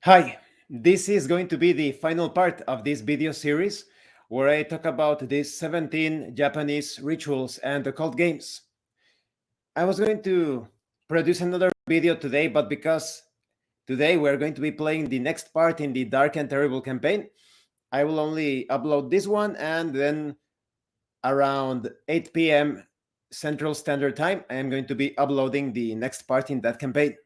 Hi, this is going to be the final part of this video series where I talk about these 17 Japanese rituals and occult games. I was going to produce another video today, but because today we're going to be playing the next part in the Dark and Terrible campaign, I will only upload this one, and then around 8 p.m. Central Standard Time, I am going to be uploading the next part in that campaign.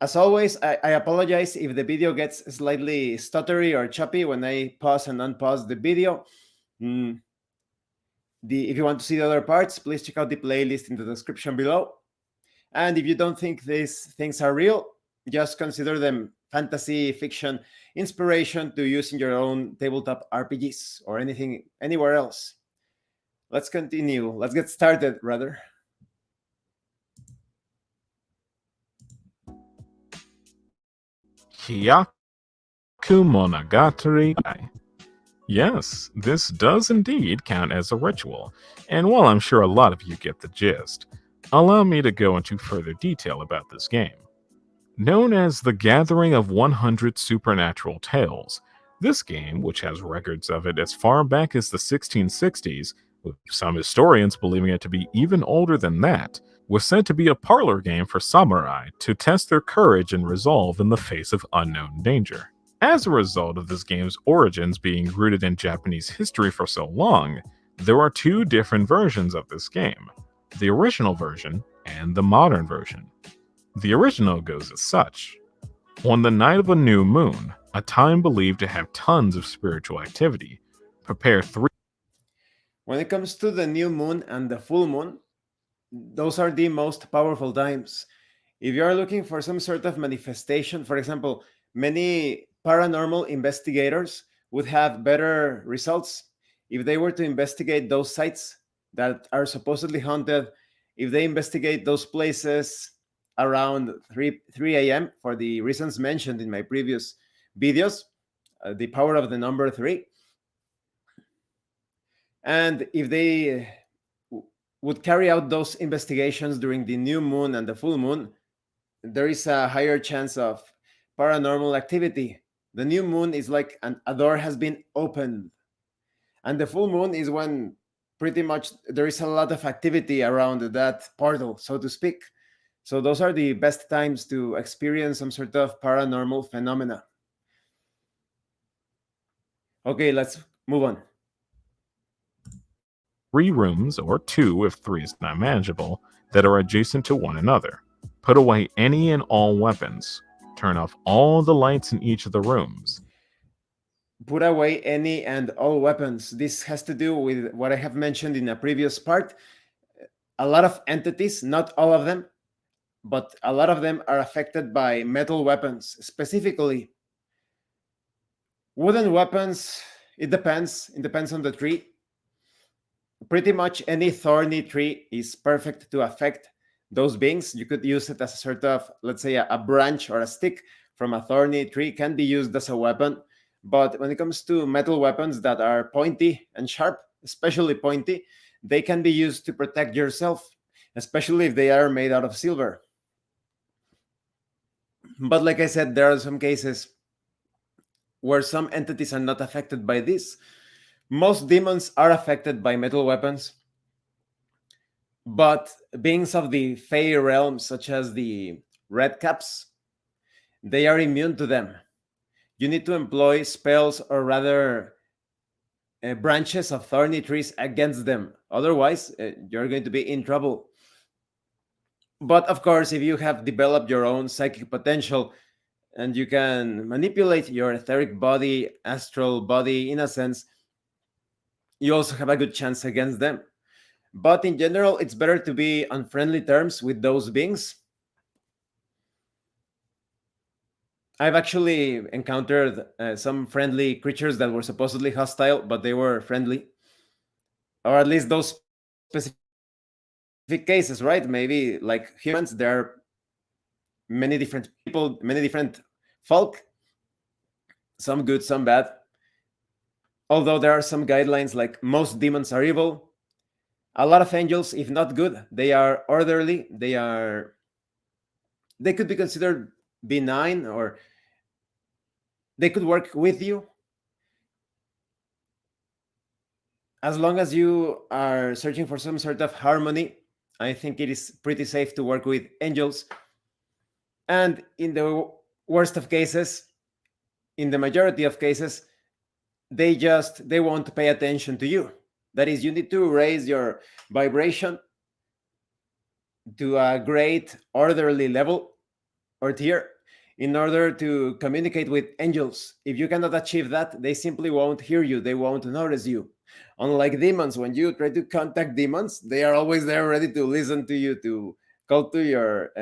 As always, I apologize if the video gets slightly stuttery or choppy when I pause and unpause the video. Mm, if you want to see the other parts, please check out the playlist in the description below. And if you don't think these things are real, just consider them fantasy fiction inspiration to use in your own tabletop RPGs or anything anywhere else. Let's continue. Let's get started, rather. Kumonogatory. Yes, this does indeed count as a ritual, and while I'm sure a lot of you get the gist, allow me to go into further detail about this game. Known as the Gathering of 100 Supernatural Tales, this game, which has records of it as far back as the 1660s, with some historians believing it to be even older than that, was said to be a parlor game for samurai to test their courage and resolve in the face of unknown danger. As a result of this game's origins being rooted in Japanese history for so long, there are two different versions of this game, the original version and the modern version. The original goes as such. On the night of a new moon, a time believed to have tons of spiritual activity, prepare 3. When it comes to the new moon and the full moon, those are the most powerful times. If you are looking for some sort of manifestation, for example, many paranormal investigators would have better results if they were to investigate those sites that are supposedly haunted, if they investigate those places around 3 a.m. for the reasons mentioned in my previous videos, the power of the number 3. And if they would carry out those investigations during the new moon and the full moon, there is a higher chance of paranormal activity. The new moon is like a door has been opened, and the full moon is when pretty much there is a lot of activity around that portal, so to speak. So those are the best times to experience some sort of paranormal phenomena. Okay, let's move on. 3 rooms, or 2 if 3 is not manageable, that are adjacent to one another. Put away any and all weapons. Turn off all the lights in each of the rooms. Put away any and all weapons. This has to do with what I have mentioned in a previous part. A lot of entities, not all of them, but a lot of them are affected by metal weapons. Specifically, wooden weapons, it depends. It depends on the tree. Pretty much any thorny tree is perfect to affect those beings. You could use it as a sort of, let's say, a branch or a stick from a thorny tree can be used as a weapon. But when it comes to metal weapons that are pointy and sharp, especially pointy, they can be used to protect yourself, especially if they are made out of silver. But like I said, there are some cases where some entities are not affected by this. Most demons are affected by metal weapons, but beings of the Fey realm, such as the Red Caps, they are immune to them. You need to employ spells, or rather branches of thorny trees against them. Otherwise, you're going to be in trouble. But of course, if you have developed your own psychic potential and you can manipulate your etheric body, astral body, in a sense, you also have a good chance against them. But in general, it's better to be on friendly terms with those beings. I've actually encountered some friendly creatures that were supposedly hostile, but they were friendly. Or at least those specific cases, right? Maybe like humans, there are many different people, many different folk, some good, some bad. Although there are some guidelines, like most demons are evil. A lot of angels, if not good, they are orderly. They could be considered benign, or they could work with you as long as you are searching for some sort of harmony. I think it is pretty safe to work with angels. And in the worst of cases, in the majority of cases, they won't pay attention to you. That is, you need to raise your vibration to a great orderly level or tier in order to communicate with angels. If you cannot achieve that, they simply won't hear you, they won't notice you. Unlike demons, when you try to contact demons, they are always there ready to listen to you, to call to your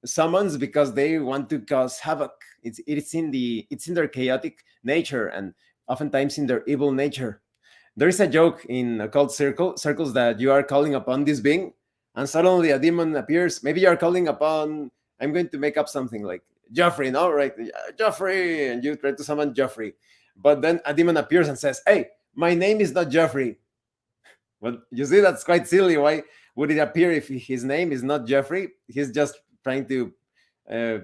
summons, because they want to cause havoc. It's in their chaotic nature, and oftentimes in their evil nature. There is a joke in occult circles that you are calling upon this being, and suddenly a demon appears. Maybe you are calling upon, I'm going to make up something like Joffrey, no? Right? Joffrey, and you try to summon Joffrey. But then a demon appears and says, hey, my name is not Joffrey. Well, you see, that's quite silly. Why would it appear if his name is not Joffrey? He's just trying to uh,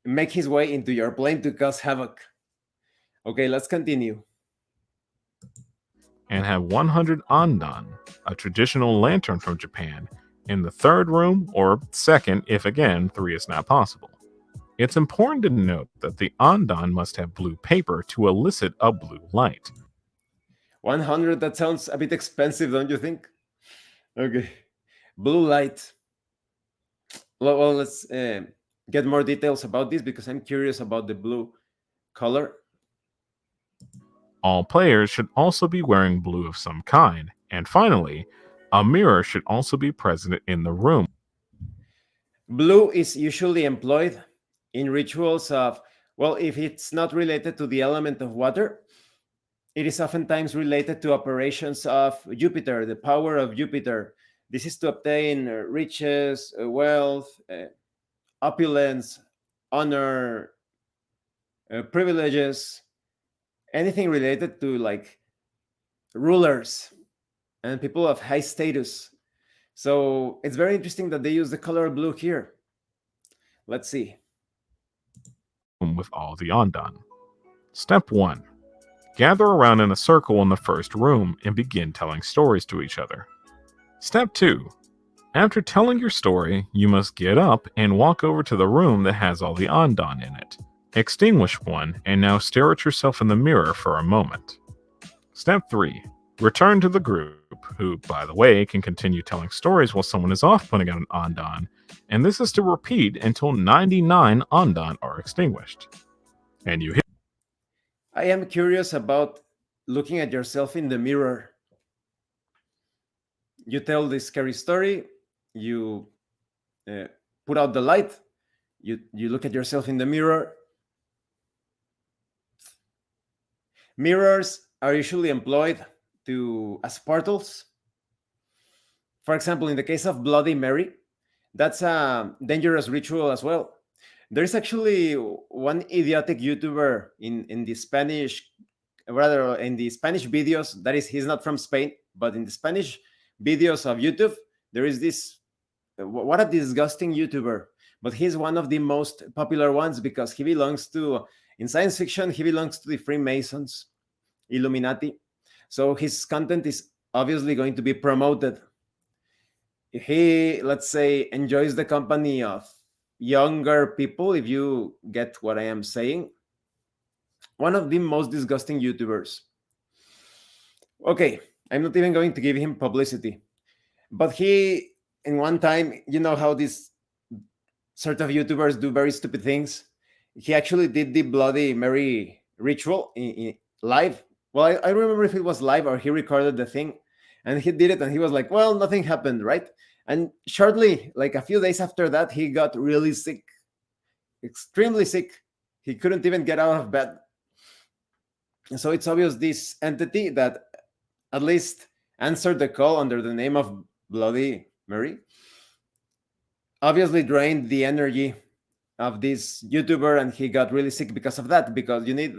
make his way into your plane to cause havoc. Okay, let's continue. And have 100 Ondan, a traditional lantern from Japan, in the third room or second if again 3 is not possible. It's important to note that the Ondan must have blue paper to elicit a blue light. 100, that sounds a bit expensive, don't you think? Okay. Blue light. Well, let's get more details about this, because I'm curious about the blue color. All players should also be wearing blue of some kind. And finally, a mirror should also be present in the room. Blue is usually employed in rituals of, well, if it's not related to the element of water, it is oftentimes related to operations of Jupiter, the power of Jupiter. This is to obtain riches, wealth, opulence, honor, privileges, anything related to like rulers and people of high status. So it's very interesting that they use the color blue here. Let's see. With all the Ondan. Step 1. Gather around in a circle in the first room and begin telling stories to each other. Step 2. After telling your story, you must get up and walk over to the room that has all the Ondan in it. Extinguish one and now stare at yourself in the mirror for a moment. Step 3. Return to the group, who, by the way, can continue telling stories while someone is off putting out an Ondan, and this is to repeat until 99 Ondan are extinguished. And you hit. I am curious about looking at yourself in the mirror. You tell this scary story, you uh, put out the light, you look at yourself in the mirror. Mirrors are usually employed as portals. For example, in the case of Bloody Mary, that's a dangerous ritual as well. There is actually one idiotic YouTuber in the Spanish, rather in the Spanish videos. That is, he's not from Spain, but in the Spanish videos of YouTube, there is this. What a disgusting YouTuber! But he's one of the most popular ones because he belongs to, in science fiction, he belongs to the Freemasons, Illuminati. So his content is obviously going to be promoted. If he, let's say, enjoys the company of younger people, if you get what I am saying, one of the most disgusting YouTubers. Okay, I'm not even going to give him publicity, but he, in one time, you know how these sort of YouTubers do very stupid things. He actually did the Bloody Mary ritual in live. Well, I remember if it was live or he recorded the thing, and he did it, and he was like, "Well, nothing happened, right?" And shortly, like a few days after that, he got really sick, extremely sick. He couldn't even get out of bed. And so it's obvious this entity that at least answered the call under the name of Bloody Mary obviously drained the energy of this YouTuber, and he got really sick because of that, because you need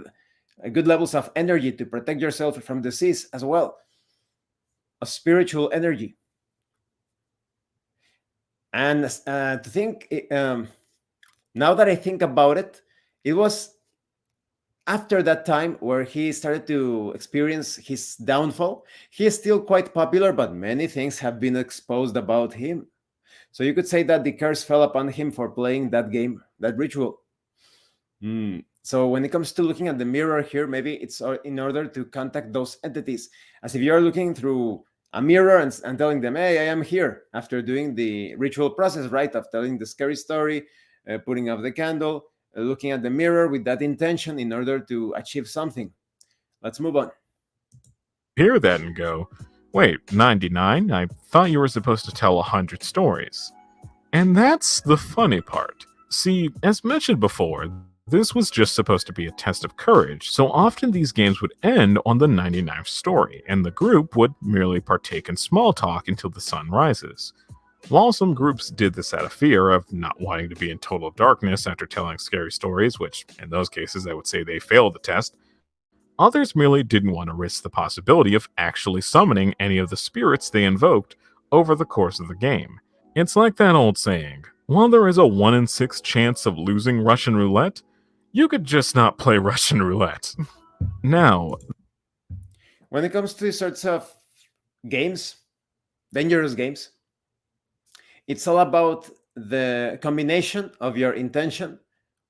good levels of energy to protect yourself from disease as well, a spiritual energy. And to think, now that I think about it, it was After that time, where he started to experience his downfall, he is still quite popular, but many things have been exposed about him. So you could say that the curse fell upon him for playing that game, that ritual. So when it comes to looking at the mirror here, maybe it's in order to contact those entities, as if you're looking through a mirror and telling them, hey, I am here, after doing the ritual process, right, of telling the scary story, putting up the candle, looking at the mirror with that intention in order to achieve something. Let's move on. Hear that and go, wait, 99? I thought you were supposed to tell 100 stories. And that's the funny part. See, as mentioned before, this was just supposed to be a test of courage, so often these games would end on the 99th story, and the group would merely partake in small talk until the sun rises. While some groups did this out of fear of not wanting to be in total darkness after telling scary stories, which in those cases I would say they failed the test, others merely didn't want to risk the possibility of actually summoning any of the spirits they invoked over the course of the game. It's like that old saying, while there is a 1 in 6 chance of losing Russian roulette, you could just not play Russian roulette. Now, when it comes to these sorts of games, dangerous games, it's all about the combination of your intention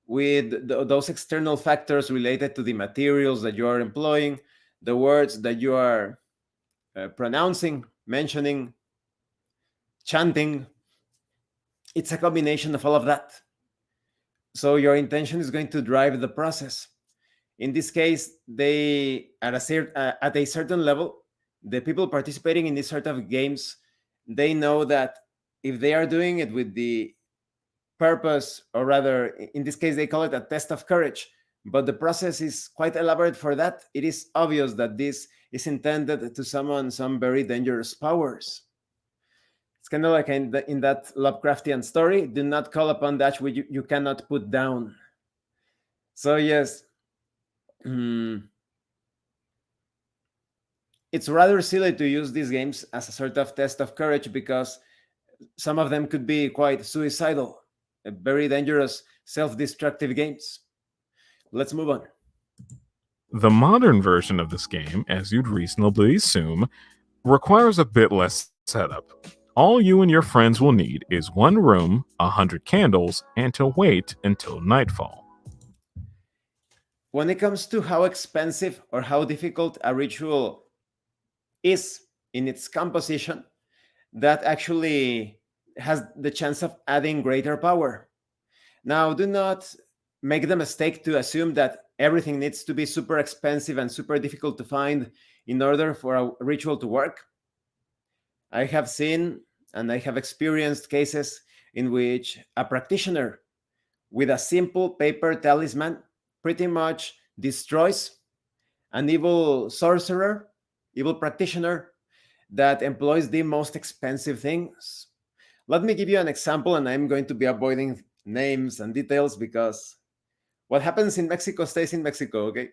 with those external factors related to the materials that you are employing, the words that you are pronouncing, mentioning, chanting. It's a combination of all of that. So your intention is going to drive the process. In this case, they at a certain level, the people participating in these sort of games, they know that if they are doing it with the purpose, or rather, in this case, they call it a test of courage, but the process is quite elaborate for that. It is obvious that this is intended to summon some very dangerous powers. It's kind of like in that Lovecraftian story, do not call upon that which you cannot put down. So yes, it's rather silly to use these games as a sort of test of courage, because some of them could be quite suicidal, very dangerous, self-destructive games. Let's move on. the modern version of this game, as you'd reasonably assume, requires a bit less setup. All you and your friends will need is one room, 100 candles, and to wait until nightfall. When it comes to how expensive or how difficult a ritual is in its composition, that actually has the chance of adding greater power. Now, do not make the mistake to assume that everything needs to be super expensive and super difficult to find in order for a ritual to work. I have seen and I have experienced cases in which a practitioner with a simple paper talisman pretty much destroys an evil sorcerer, evil practitioner that employs the most expensive things. Let me give you an example, and I'm going to be avoiding names and details because what happens in Mexico stays in Mexico, okay?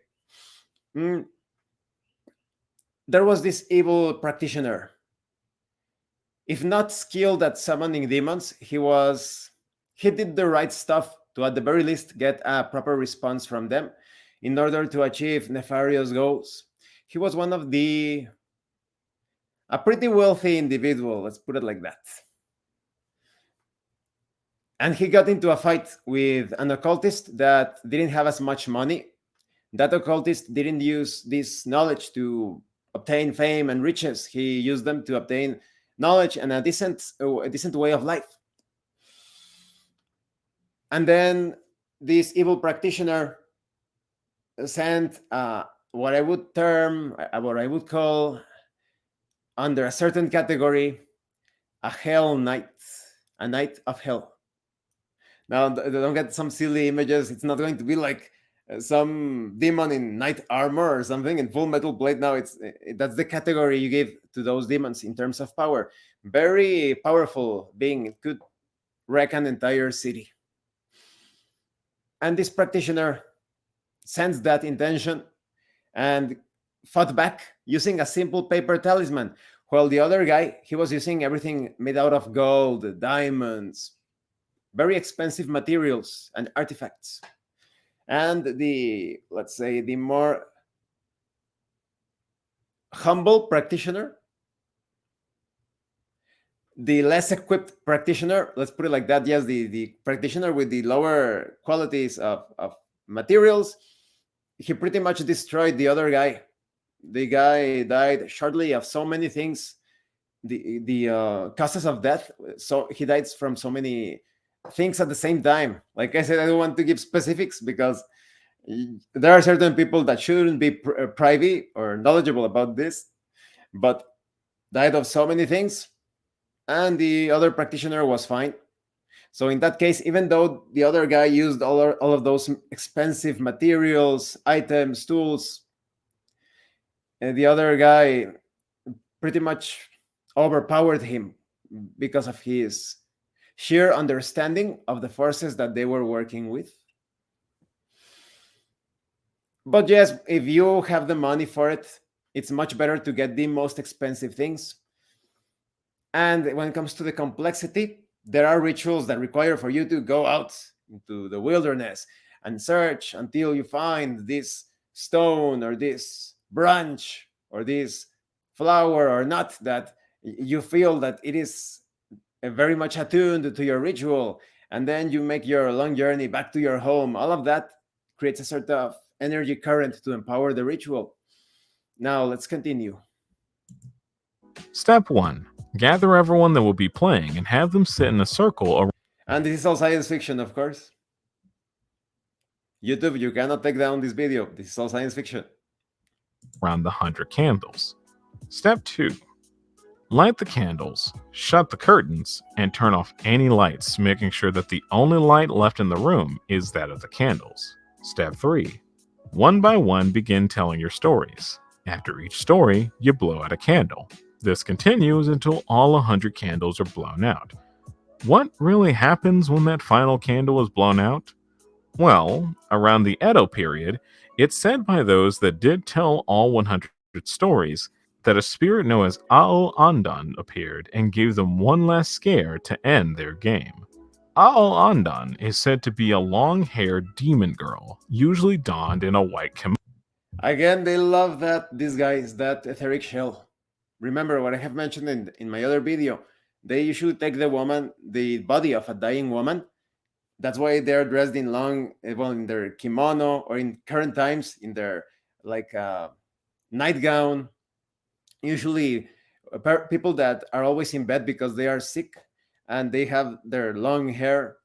There was this evil practitioner. If not skilled at summoning demons, he did the right stuff to at the very least get a proper response from them in order to achieve nefarious goals. He was a pretty wealthy individual, let's put it like that. And he got into a fight with an occultist that didn't have as much money. That occultist didn't use this knowledge to obtain fame and riches. He used them to obtain knowledge and a decent way of life. And then this evil practitioner sent what I would call, under a certain category, a hell knight, a knight of hell. Now, don't get some silly images. It's not going to be like some demon in knight armor or something in full metal plate. Now, that's the category you give to those demons in terms of power. Very powerful being. It could wreck an entire city. And this practitioner sensed that intention and fought back using a simple paper talisman, while the other guy, he was using everything made out of gold, diamonds, very expensive materials and artifacts. And the, let's say, the more humble practitioner, the less equipped practitioner, let's put it like that, yes, the practitioner with the lower qualities of materials, he pretty much destroyed the other guy. The guy died shortly of so many things, the causes of death. So he died from so many things at the same time. Like I said, I don't want to give specifics because there are certain people that shouldn't be privy or knowledgeable about this, but died of so many things, and the other practitioner was fine. So in that case, even though the other guy used all of those expensive materials, items, tools, and the other guy pretty much overpowered him because of his sheer understanding of the forces that they were working with. But yes, if you have the money for it, it's much better to get the most expensive things. And when it comes to the complexity, there are rituals that require for you to go out into the wilderness and search until you find this stone or this branch or this flower or nut that you feel that it is very much attuned to your ritual. And then you make your long journey back to your home. All of that creates a sort of energy current to empower the ritual. Now let's continue. Step 1. Gather everyone that will be playing and have them sit in a circle And this is all science fiction, of course. YouTube, you cannot take down this video. This is all science fiction. around the 100 candles. Step 2. Light the candles, shut the curtains, and turn off any lights, making sure that the only light left in the room is that of the candles. Step 3. One by one, begin telling your stories. After each story, you blow out a candle. This continues until all 100 candles are blown out. What really happens when that final candle is blown out? Well, around the Edo period, it's said by those that did tell all 100 stories that a spirit known as Ondan appeared and gave them one last scare to end their game. Ondan is said to be a long-haired demon girl, usually donned in a white kimono. Again, they love that disguise, that etheric shell. Remember what I have mentioned in my other video. They usually take the body of a dying woman. That's why they're dressed in long, well, in their kimono, or in current times, in their like nightgown. Usually, people that are always in bed because they are sick and they have their long hair.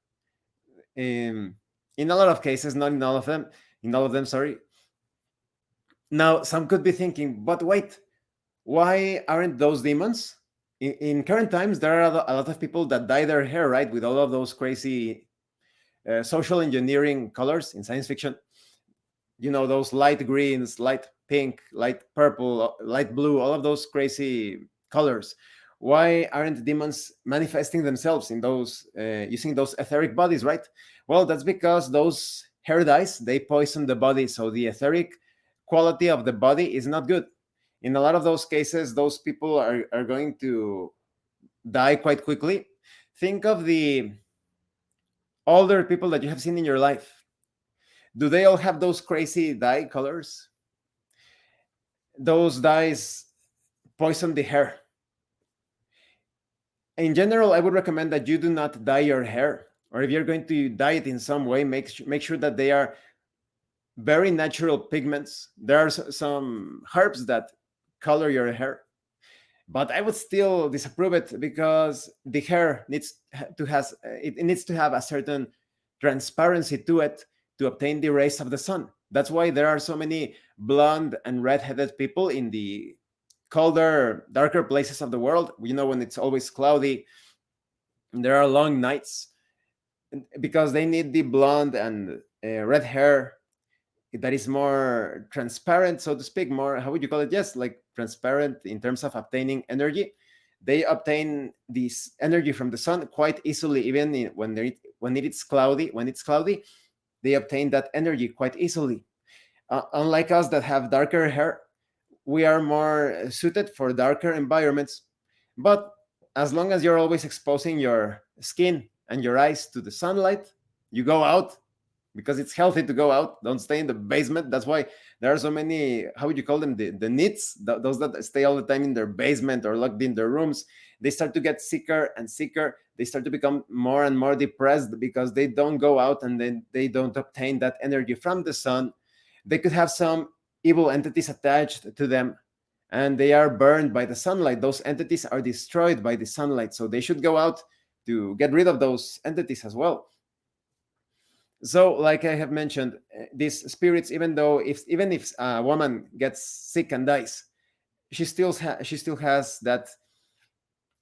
In a lot of cases, not in all of them. In all of them, sorry. Now, some could be thinking, but wait, why aren't those demons? In current times, there are a lot of people that dye their hair, right, with all of those crazy social engineering colors in science fiction. You know, those light greens, light pink, light purple, light blue, all of those crazy colors. Why aren't demons manifesting themselves in those using those etheric bodies, right? Well, that's because those hair dyes, they poison the body, so the etheric quality of the body is not good. In a lot of those cases, those people are going to die quite quickly. Think of the older people that you have seen in your life. Do they all have those crazy dye colors? Those dyes poison the hair. In general, I would recommend that you do not dye your hair, or if you're going to dye it in some way, make sure that they are very natural pigments. There are some herbs that color your hair, but I would still disapprove it because the hair needs to have a certain transparency to it to obtain the rays of the sun. That's why there are so many blonde and red-headed people in the colder, darker places of the world. You know, when it's always cloudy, there are long nights, because they need the blonde and red hair that is more transparent, so to speak, more, how would you call it? Yes, like transparent in terms of obtaining energy. They obtain this energy from the sun quite easily, even when it's cloudy. When it's cloudy, they obtain that energy quite easily. Unlike us that have darker hair, we are more suited for darker environments. But as long as you're always exposing your skin and your eyes to the sunlight, you go out, because it's healthy to go out. Don't stay in the basement. That's why there are so many, how would you call them, the nits, those that stay all the time in their basement or locked in their rooms. They start to get sicker and sicker. They start to become more and more depressed because they don't go out, and then they don't obtain that energy from the sun. They could have some evil entities attached to them, and they are burned by the sunlight. Those entities are destroyed by the sunlight, so they should go out to get rid of those entities as well. So, like I have mentioned, these spirits, even if a woman gets sick and dies, she still has that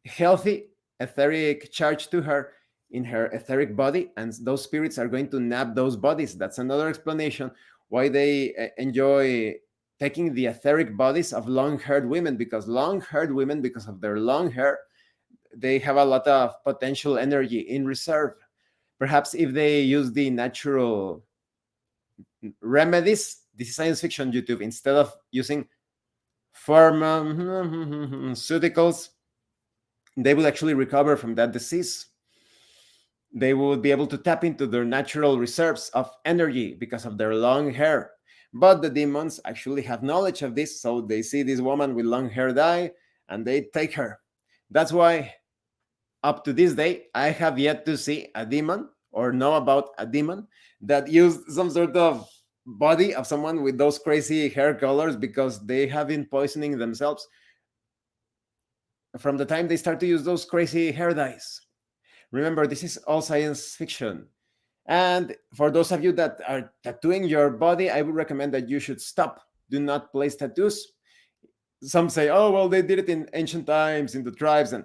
healthy etheric charge to her in her etheric body, and those spirits are going to nab those bodies. That's another explanation why they enjoy taking the etheric bodies of long-haired women, because long-haired women, because of their long hair, they have a lot of potential energy in reserve. Perhaps if they use the natural remedies, this is science fiction YouTube, instead of using pharmaceuticals, they will actually recover from that disease. They would be able to tap into their natural reserves of energy because of their long hair. But the demons actually have knowledge of this, so they see this woman with long hair die, and they take her. That's why, up to this day, I have yet to see a demon or know about a demon that used some sort of body of someone with those crazy hair colors, because they have been poisoning themselves from the time they start to use those crazy hair dyes. Remember, this is all science fiction. And for those of you that are tattooing your body, I would recommend that you should stop. Do not place tattoos. Some say, oh, well, they did it in ancient times, in the tribes, and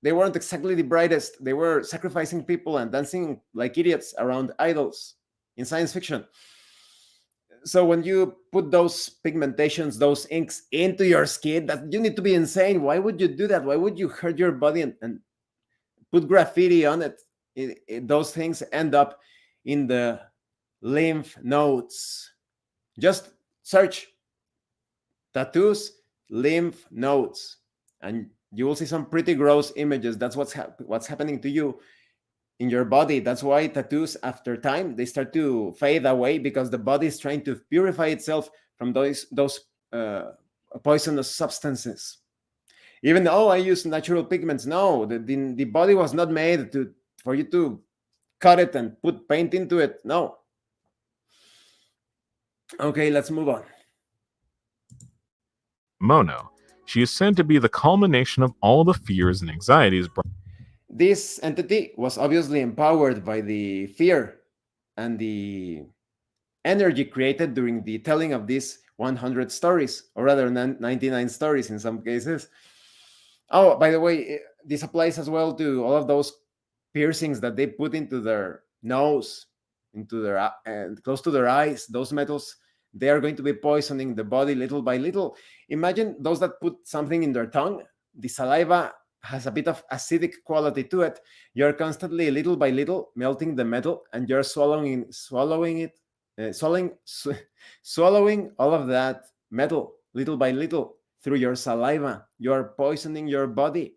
they weren't exactly the brightest. They were sacrificing people and dancing like idiots around idols in science fiction. So when you put those pigmentations, those inks into your skin, that you need to be insane. Why would you do that? Why would you hurt your body and put graffiti on it? Those things end up in the lymph nodes. Just search tattoos, lymph nodes, and you will see some pretty gross images. That's what's happening to you in your body. That's why tattoos, after time, they start to fade away, because the body is trying to purify itself from those poisonous substances. Even though I use natural pigments, no, the body was not made for you to cut it and put paint into it. No. Okay, let's move on. Mono. She is said to be the culmination of all the fears and anxieties. This entity was obviously empowered by the fear and the energy created during the telling of these 100 stories, or rather 99 stories in some cases. Oh, by the way, this applies as well to all of those piercings that they put into their nose, into their close to their eyes. Those metals, they are going to be poisoning the body little by little. Imagine those that put something in their tongue. The saliva has a bit of acidic quality to it. You're constantly, little by little, melting the metal, and you're swallowing all of that metal little by little through your saliva. You're poisoning your body.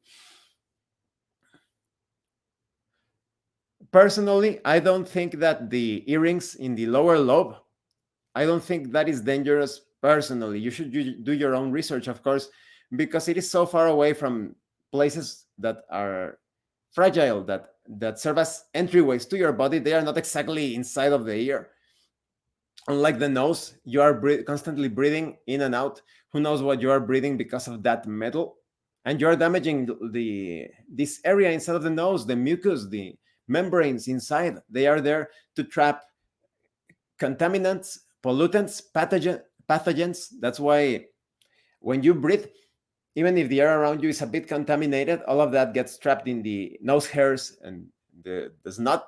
Personally, I don't think that the earrings in the lower lobe, I don't think that is dangerous personally. You should do your own research, of course, because it is so far away from places that are fragile, that serve as entryways to your body. They are not exactly inside of the ear. Unlike the nose, you are constantly breathing in and out. Who knows what you are breathing because of that metal? And you're damaging this area inside of the nose, the mucus, the membranes inside. They are there to trap contaminants, pollutants, pathogens. That's why when you breathe, even if the air around you is a bit contaminated, all of that gets trapped in the nose hairs and the snot.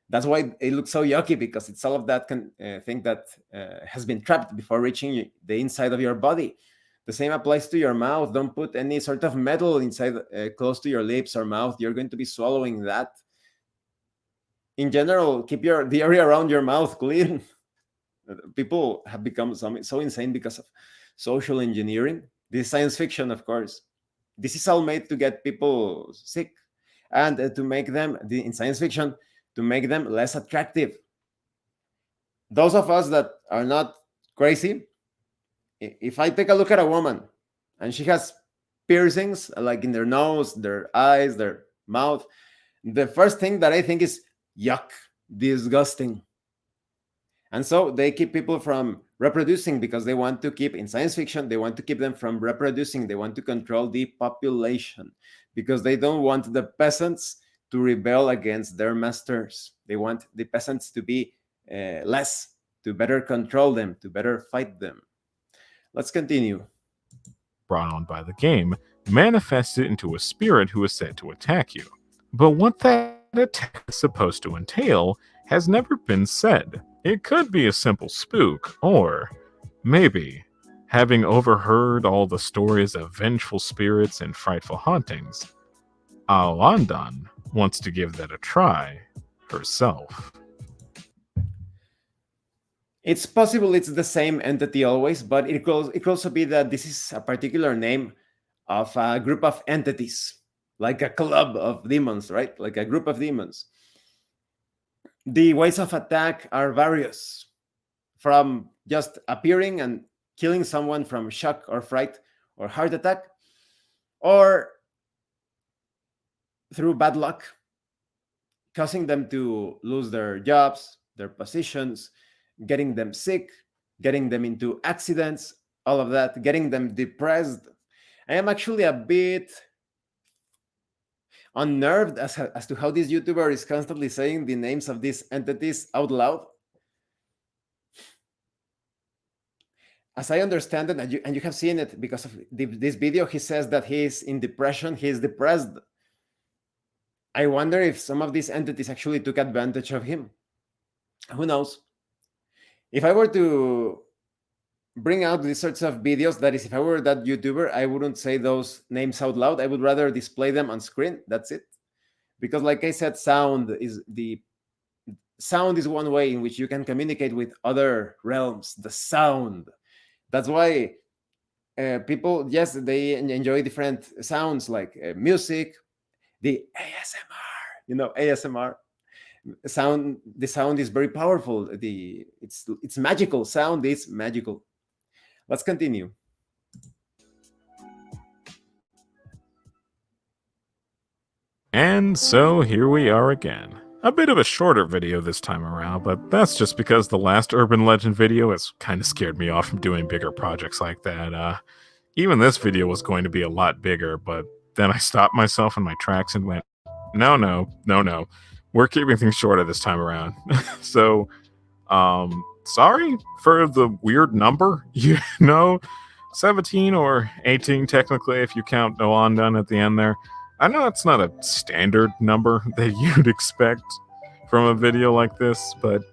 That's why it looks so yucky, because it's all of that thing that has been trapped before reaching the inside of your body. The same applies to your mouth. Don't put any sort of metal inside close to your lips or mouth. You're going to be swallowing that. In general, keep the area around your mouth clean. People have become so insane because of social engineering. This is science fiction, of course. This is all made to get people sick and to make them, in science fiction, to make them less attractive. Those of us that are not crazy, if I take a look at a woman and she has piercings like in their nose, their eyes, their mouth, the first thing that I think is yuck, disgusting. And so they keep people from reproducing because they want to keep, in science fiction, they want to keep them from reproducing. They want to control the population because they don't want the peasants to rebel against their masters. They want the peasants to be less, to better control them, to better fight them. Let's continue. Brought on by the game manifested into a spirit who is said to attack you. But what that attack is supposed to entail has never been said. It could be a simple spook, or maybe, having overheard all the stories of vengeful spirits and frightful hauntings, Ondan wants to give that a try herself. It's possible it's the same entity always, but it could also be that this is a particular name of a group of entities, like a club of demons, right? Like a group of demons. The ways of attack are various, from just appearing and killing someone from shock or fright or heart attack, or through bad luck, causing them to lose their jobs, their positions, getting them sick, getting them into accidents, all of that, getting them depressed. I am actually a bit unnerved as to how this YouTuber is constantly saying the names of these entities out loud. As I understand it, and you have seen it because of this video, he says that he is in depression, he is depressed. I wonder if some of these entities actually took advantage of him. Who knows? If I were to bring out these sorts of videos, that is, if I were that YouTuber, I wouldn't say those names out loud. I would rather display them on screen. That's it. Because, like I said, sound is one way in which you can communicate with other realms. The sound. That's why people, yes, they enjoy different sounds like music, the ASMR. ASMR sound. The sound is very powerful. It's magical. Sound is magical. Let's continue. And so here we are again. A bit of a shorter video this time around, but that's just because the last Urban Legend video has kind of scared me off from doing bigger projects like that. Even this video was going to be a lot bigger, but then I stopped myself in my tracks and went, no. We're keeping things shorter this time around. So, sorry for the weird number, 17 or 18 technically if you count no Ondan at the end there. I know it's not a standard number that you'd expect from a video like this, but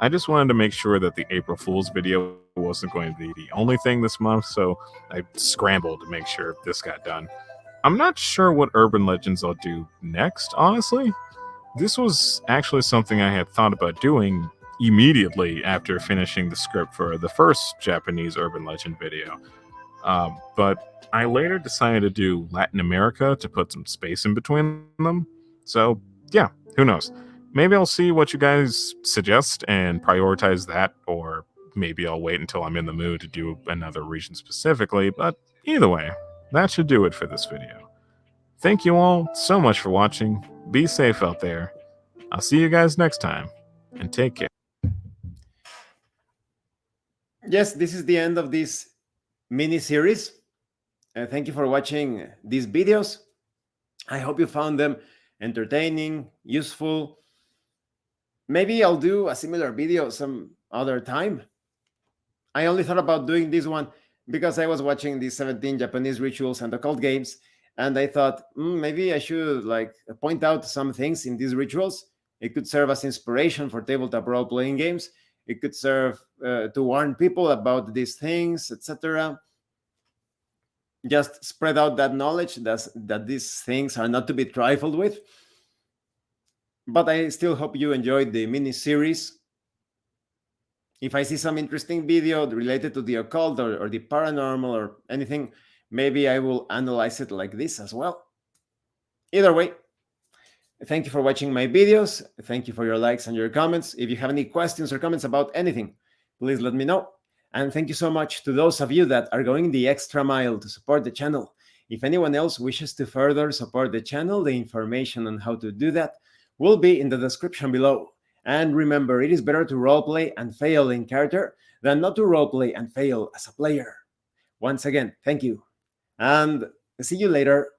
I just wanted to make sure that the April Fool's video wasn't going to be the only thing this month, so I scrambled to make sure this got done. I'm not sure what Urban Legends I'll do next, honestly. This was actually something I had thought about doing immediately after finishing the script for the first Japanese Urban Legend video. But I later decided to do Latin America to put some space in between them. So, yeah, who knows? Maybe I'll see what you guys suggest and prioritize that, or maybe I'll wait until I'm in the mood to do another region specifically, but either way, that should do it for this video. Thank you all so much for watching. Be safe out there. I'll see you guys next time, and take care. Yes, this is the end of this mini series. Thank you for watching these videos. I hope you found them entertaining, useful. Maybe I'll do a similar video some other time. I only thought about doing this one because I was watching these 17 Japanese rituals and occult games, and I thought maybe I should point out some things in these rituals. It could serve as inspiration for tabletop role-playing games. It could serve to warn people about these things, etc. Just spread out that knowledge that these things are not to be trifled with. But I still hope you enjoyed the mini-series. If I see some interesting video related to the occult or the paranormal or anything, maybe I will analyze it like this as well. Either way, Thank you for watching my videos. Thank you for your likes and your comments. If you have any questions or comments about anything, please let me know. And thank you so much to those of you that are going the extra mile to support the channel. If anyone else wishes to further support the channel, the information on how to do that will be in the description below. And remember, it is better to roleplay and fail in character than not to roleplay and fail as a player. Once again, thank you. And see you later.